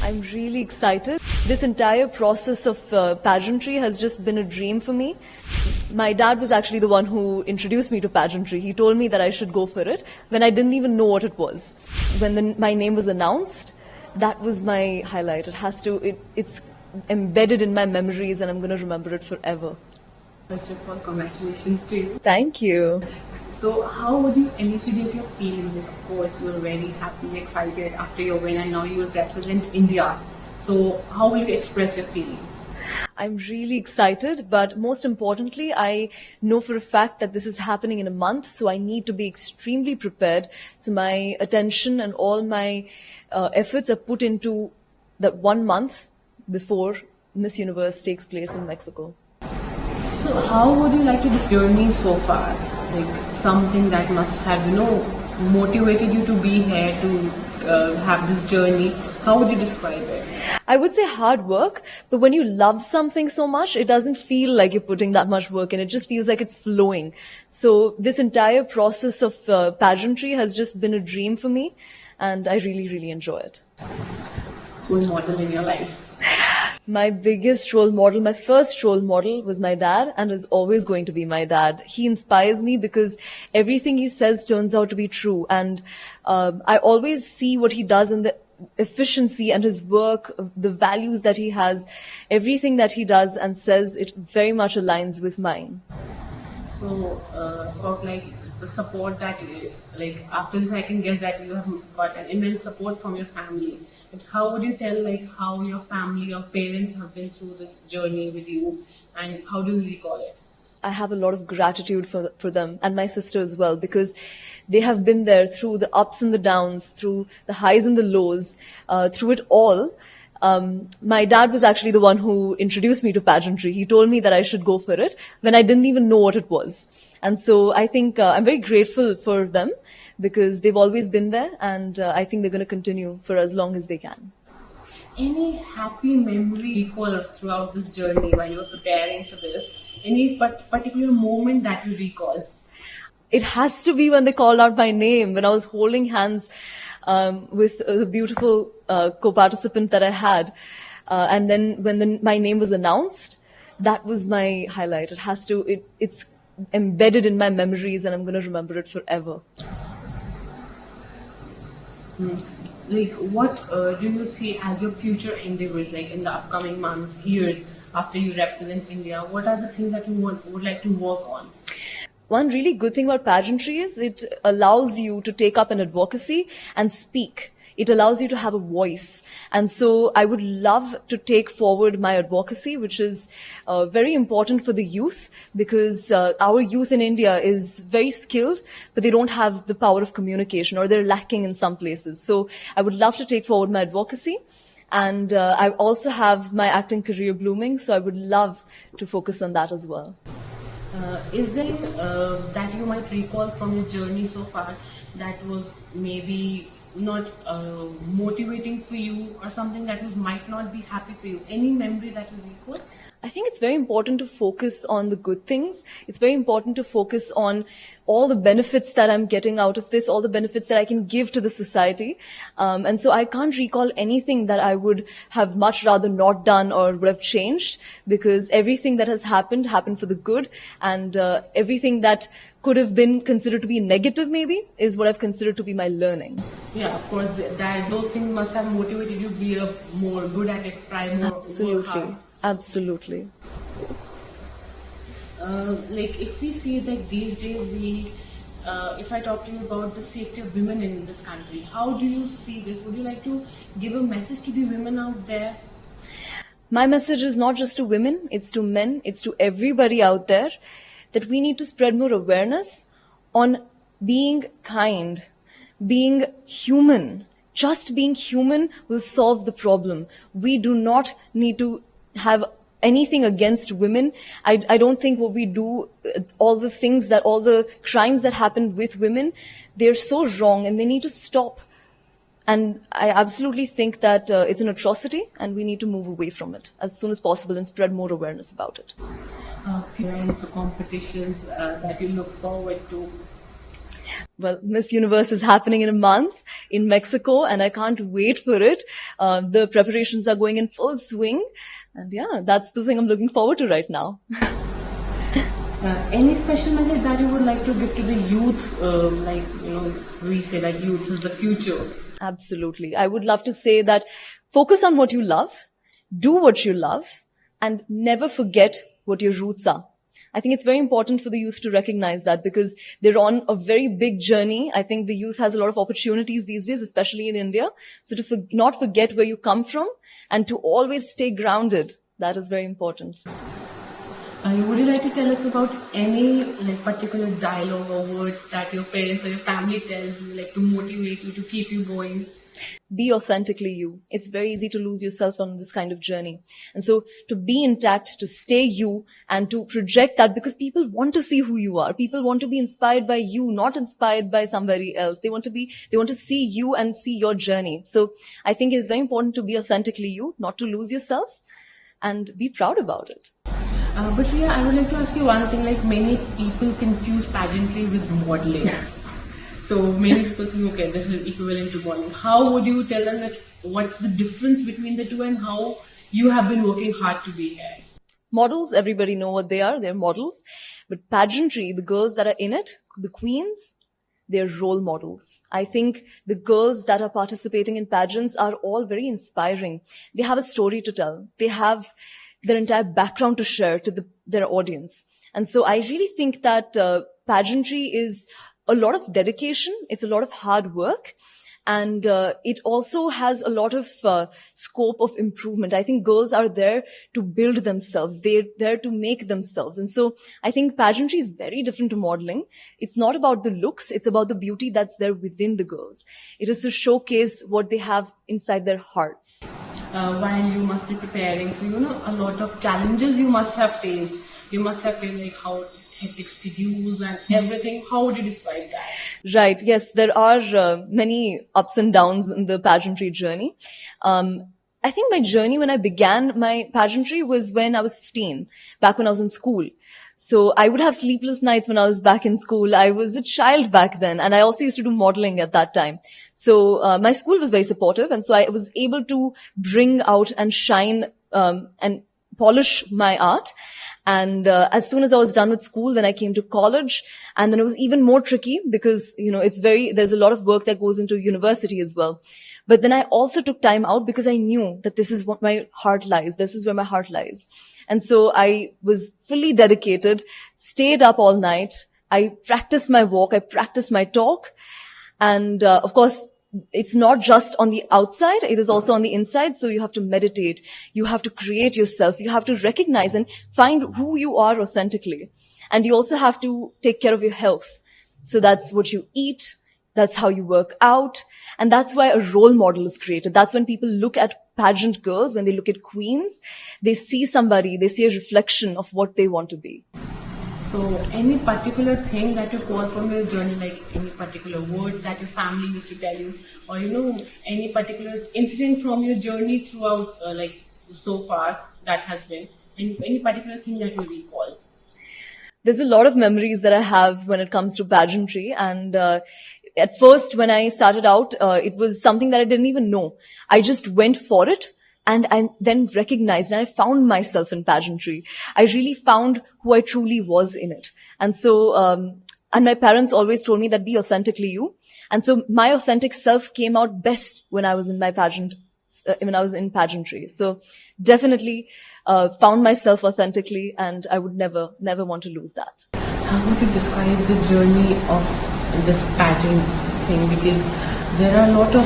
I'm really excited. This entire process of pageantry has just been a dream for me. My dad was actually the one who introduced me to pageantry. He told me that I should go for it when I didn't even know what it was. When my name was announced, that was my highlight. It's embedded in my memories and I'm going to remember it forever. First of all, congratulations to you. Thank you. So, how would you elucidate your feelings? Of course, you were very happy, excited after your win, and now you will represent India. So, how will you express your feelings? I'm really excited, but most importantly, I know for a fact that this is happening in a month, so I need to be extremely prepared. So my attention and all my efforts are put into that 1 month before Miss Universe takes place in Mexico. So, how would you like to this journey so far? Like something that must have, motivated you to be here to have this journey. How would you describe it? I would say hard work, but when you love something so much, it doesn't feel like you're putting that much work in. It just feels like it's flowing. So this entire process of pageantry has just been a dream for me, and I really, really enjoy it. Role model in your life? My biggest role model, my first role model was my dad and is always going to be my dad. He inspires me because everything he says turns out to be true. And I always see what he does in the efficiency and his work, the values that he has, everything that he does and says, it very much aligns with mine. So, about the support that after this I can guess that you have got an immense support from your family. But how would you tell how your family, your parents have been through this journey with you, and how do you recall it? I have a lot of gratitude for them and my sister as well, because they have been there through the ups and the downs, through the highs and the lows, through it all. My dad was actually the one who introduced me to pageantry. He told me that I should go for it when I didn't even know what it was. And so I think I'm very grateful for them because they've always been there, and I think they're going to continue for as long as they can. Any happy memory recall throughout this journey while you were preparing for this? Any particular moment that you recall? It has to be when they called out my name, when I was holding hands with the beautiful co-participant that I had. And then when my name was announced, that was my highlight. It's embedded in my memories and I'm going to remember it forever. What do you see as your future endeavors, in the upcoming months, years, after you represent India? What are the things that you would like to work on? One really good thing about pageantry is it allows you to take up an advocacy and speak. It allows you to have a voice. And so I would love to take forward my advocacy, which is very important for the youth, because our youth in India is very skilled, but they don't have the power of communication, or they're lacking in some places. So I would love to take forward my advocacy. And I also have my acting career blooming, so I would love to focus on that as well. Is there that you might recall from your journey so far that was maybe not motivating for you, or something that might not be happy for you? Any memory that you recall? I think it's very important to focus on the good things. It's very important to focus on all the benefits that I'm getting out of this, all the benefits that I can give to the society. And so I can't recall anything that I would have much rather not done or would have changed, because everything that has happened for the good, and everything that could have been considered to be negative maybe is what I've considered to be my learning. Yeah, of course, those things must have motivated you to be more good at it, try more. Absolutely. Absolutely. If we see these days, if I talk to you about the safety of women in this country, how do you see this? Would you like to give a message to the women out there? My message is not just to women, it's to men, it's to everybody out there, that we need to spread more awareness on being kind, being human. Just being human will solve the problem. We do not need to have anything against women. I don't think what we do, all the crimes that happen with women, they're so wrong and they need to stop. And I absolutely think that it's an atrocity and we need to move away from it as soon as possible and spread more awareness about it. Events or competitions that you look forward to? Well, Miss Universe is happening in a month in Mexico, and I can't wait for it. The preparations are going in full swing. And yeah, that's the thing I'm looking forward to right now. Any special message that you would like to give to the youth? Like, we say that youth is the future. Absolutely. I would love to say that focus on what you love, do what you love, and never forget what your roots are. I think it's very important for the youth to recognize that because they're on a very big journey. I think the youth has a lot of opportunities these days, especially in India. So to not forget where you come from and to always stay grounded, that is very important. Would you like to tell us about any particular dialogue or words that your parents or your family tells you, like to motivate you, to keep you going? Be authentically you. It's very easy to lose yourself on this kind of journey. And so to be intact, to stay you and to project that because people want to see who you are. People want to be inspired by you, not inspired by somebody else. They want to see you and see your journey. So I think it's very important to be authentically you, not to lose yourself and be proud about it. But Riya, I would like to ask you one thing, like many people confuse pageantry with modeling. So many people think, okay, this is equivalent to modeling. How would you tell them that what's the difference between the two and how you have been working hard to be here? Models, everybody know what they are. They're models. But pageantry, the girls that are in it, the queens, they're role models. I think the girls that are participating in pageants are all very inspiring. They have a story to tell. They have their entire background to share to their audience. And so I really think that pageantry is a lot of dedication. It's a lot of hard work. And it also has a lot of scope of improvement. I think girls are there to build themselves. They're there to make themselves. And so I think pageantry is very different to modeling. It's not about the looks. It's about the beauty that's there within the girls. It is to showcase what they have inside their hearts. While you must be preparing, so a lot of challenges you must have faced. You must have faced like how hectic schedules and everything. How would you describe that? Right. Yes, there are many ups and downs in the pageantry journey. I think my journey when I began my pageantry was when I was 15, back when I was in school. So I would have sleepless nights when I was back in school. I was a child back then, and I also used to do modeling at that time. So my school was very supportive, and so I was able to bring out and shine and polish my art. And as soon as I was done with school, then I came to college, and then it was even more tricky because there's a lot of work that goes into university as well. But then I also took time out because I knew that this is what my heart lies. This is where my heart lies. And so I was fully dedicated, stayed up all night. I practiced my walk. I practiced my talk. And of course, it's not just on the outside. It is also on the inside. So you have to meditate. You have to create yourself. You have to recognize and find who you are authentically. And you also have to take care of your health. So that's what you eat. That's how you work out. And that's why a role model is created. That's when people look at pageant girls, when they look at queens, they see somebody, they see a reflection of what they want to be. So any particular thing that you call from your journey, like any particular words that your family used to tell you, or any particular incident from your journey throughout, so far that has been, any particular thing that you recall? There's a lot of memories that I have when it comes to pageantry, and at first, when I started out, it was something that I didn't even know. I just went for it and I then recognized and I found myself in pageantry. I really found who I truly was in it. And so, and my parents always told me that be authentically you. And so my authentic self came out best when I was in my when I was in pageantry. So definitely, found myself authentically, and I would never want to lose that. How would you describe the journey of this pageant thing, because there are a lot of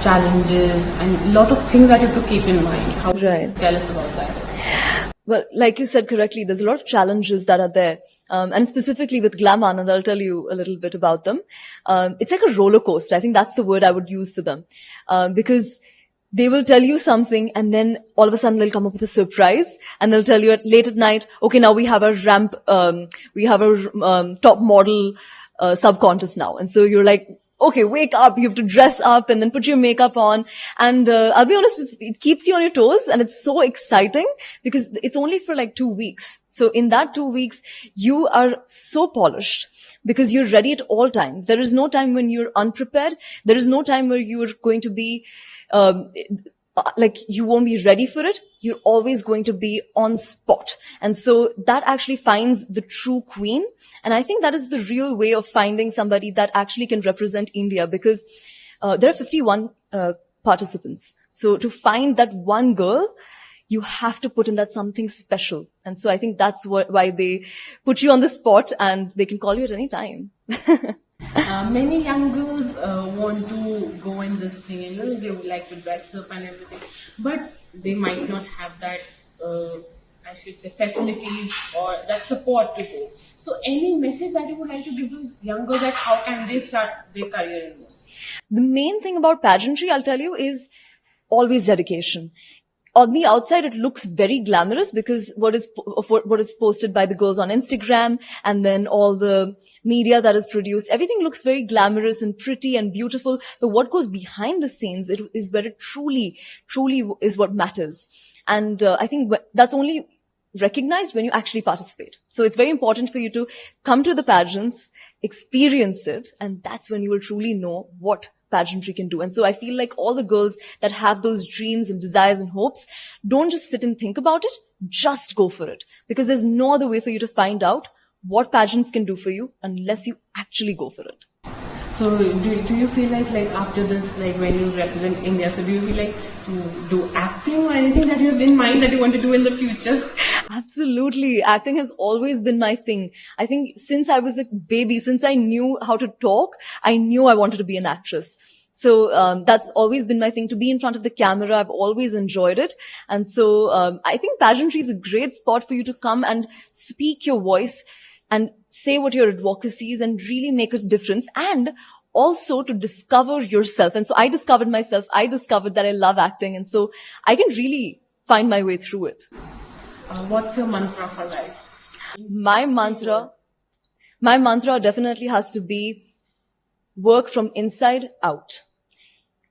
challenges and a lot of things that you have to keep in mind. How would you tell us about that? Well, like you said correctly, there's a lot of challenges that are there. And specifically with Glam Anand, I'll tell you a little bit about them. It's like a roller coaster. I think that's the word I would use for them. Because they will tell you something and then all of a sudden they'll come up with a surprise and they'll tell you late at night, okay, now we have a ramp, we have a top model sub-contest now. And so you're like, okay, wake up, you have to dress up and then put your makeup on. And I'll be honest, it keeps you on your toes and it's so exciting because it's only for like 2 weeks. So in that 2 weeks, you are so polished because you're ready at all times. There is no time when you're unprepared. There is no time where you're going to be, um, like you won't be ready for it. You're always going to be on spot. And so that actually finds the true queen. And I think that is the real way of finding somebody that actually can represent India because there are 51 participants. So to find that one girl, you have to put in that something special. And so I think that's why they put you on the spot and they can call you at any time. Many young girls want to go in this thing, they would like to dress up and everything, but they might not have that, I should say, facilities or that support to go. So, any message that you would like to give to young girls that how can they start their career in this? The main thing about pageantry, I'll tell you, is always dedication. On the outside, it looks very glamorous because what is posted by the girls on Instagram and then all the media that is produced, everything looks very glamorous and pretty and beautiful. But what goes behind the scenes, it is where it truly is what matters. And I think that's only recognized when you actually participate. So it's very important for you to come to the pageants, experience it, and that's when you will truly know what pageantry can do. And so I feel like all the girls that have those dreams and desires and hopes, don't just sit and think about it, just go for it. Because there's no other way for you to find out what pageants can do for you unless you actually go for it. So do you feel like after this, like when you represent India, so do you feel like to do acting or anything that you have in mind that you want to do in the future? Absolutely. Acting has always been my thing. I think since I was a baby, since I knew how to talk, I knew I wanted to be an actress. So that's always been my thing, to be in front of the camera. I've always enjoyed it. And so I think pageantry is a great spot for you to come and speak your voice and say what your advocacy is and really make a difference, and also to discover yourself. And so I discovered myself. I discovered that I love acting. And so I can really find my way through it. What's your mantra for life? My mantra definitely has to be work from inside out.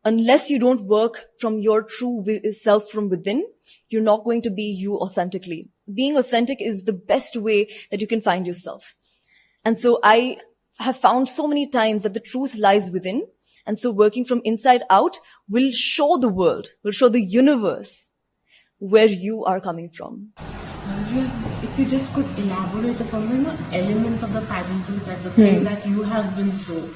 Unless you don't work from your true self from within, you're not going to be you authentically. Being authentic is the best way that you can find yourself. And so I have found so many times that the truth lies within. And so working from inside out will show the world, will show the universe where you are coming from. If you just could elaborate on the elements of the pageantry, that the things that you have been through.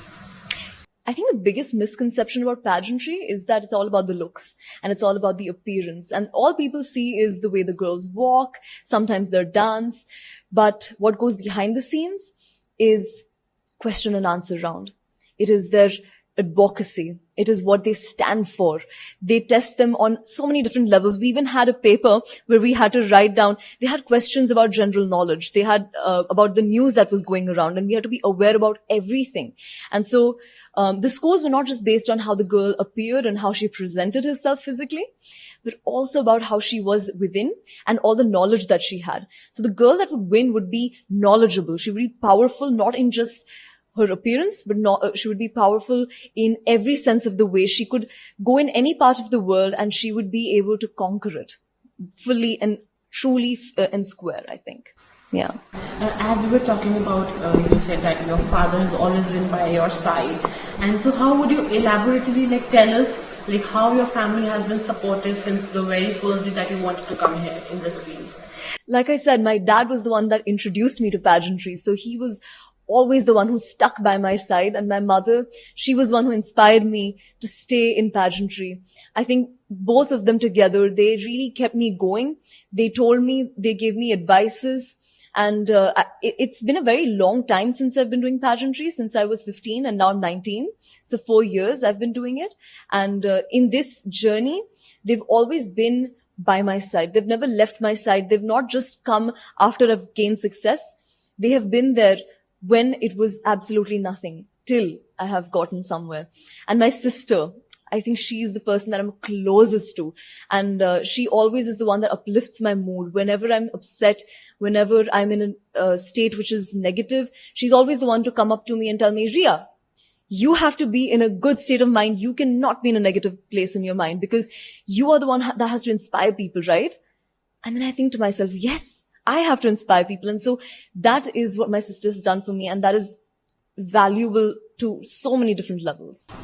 I think the biggest misconception about pageantry is that it's all about the looks and it's all about the appearance. And all people see is the way the girls walk, sometimes their dance. But what goes behind the scenes is question and answer round. It is their advocacy. It is what they stand for. They test them on so many different levels. We even had a paper where we had to write down, they had questions about general knowledge. They had about the news that was going around, and we had to be aware about everything. And so the scores were not just based on how the girl appeared and how she presented herself physically, but also about how she was within and all the knowledge that she had. So the girl that would win would be knowledgeable. She would be powerful, not in just her appearance, but she would be powerful in every sense of the way. She could go in any part of the world and she would be able to conquer it fully and truly and square, I think. Yeah. As we were talking about, you said that your father has always been by your side. And so how would you elaborately tell us how your family has been supportive since the very first day that you wanted to come here in this field? Like I said, my dad was the one that introduced me to pageantry. So he was always the one who stuck by my side. And my mother, she was the one who inspired me to stay in pageantry. I think both of them together, they really kept me going. They told me, they gave me advices. And it's been a very long time since I've been doing pageantry, since I was 15 and now I'm 19. So 4 years I've been doing it. And in this journey, they've always been by my side. They've never left my side. They've not just come after I've gained success. They have been there when it was absolutely nothing, till I have gotten somewhere. And my sister, I think she's the person that I'm closest to. And she always is the one that uplifts my mood. Whenever I'm upset, whenever I'm in a state which is negative, she's always the one to come up to me and tell me, Ria, you have to be in a good state of mind. You cannot be in a negative place in your mind, because you are the one that has to inspire people, right? And then I think to myself, yes, I have to inspire people. And so that is what my sister has done for me. And that is valuable to so many different levels.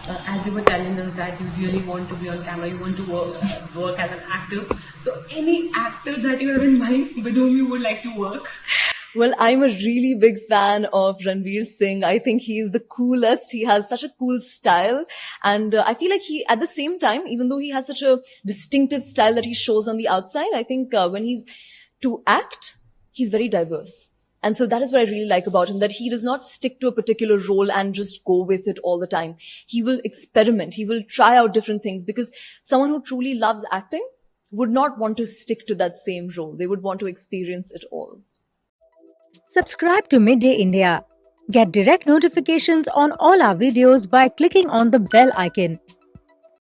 As you were telling us that you really want to be on camera, you want to work as an actor. So any actor that you have in mind with whom you would like to work? Well, I'm a really big fan of Ranveer Singh. I think he is the coolest. He has such a cool style. And I feel like he, at the same time, even though he has such a distinctive style that he shows on the outside, I think when he's to act, he's very diverse. And so that is what I really like about him, that he does not stick to a particular role and just go with it all the time. He will experiment. He will try out different things, because someone who truly loves acting would not want to stick to that same role. They would want to experience it all. Subscribe to Midday India. Get direct notifications on all our videos by clicking on the bell icon.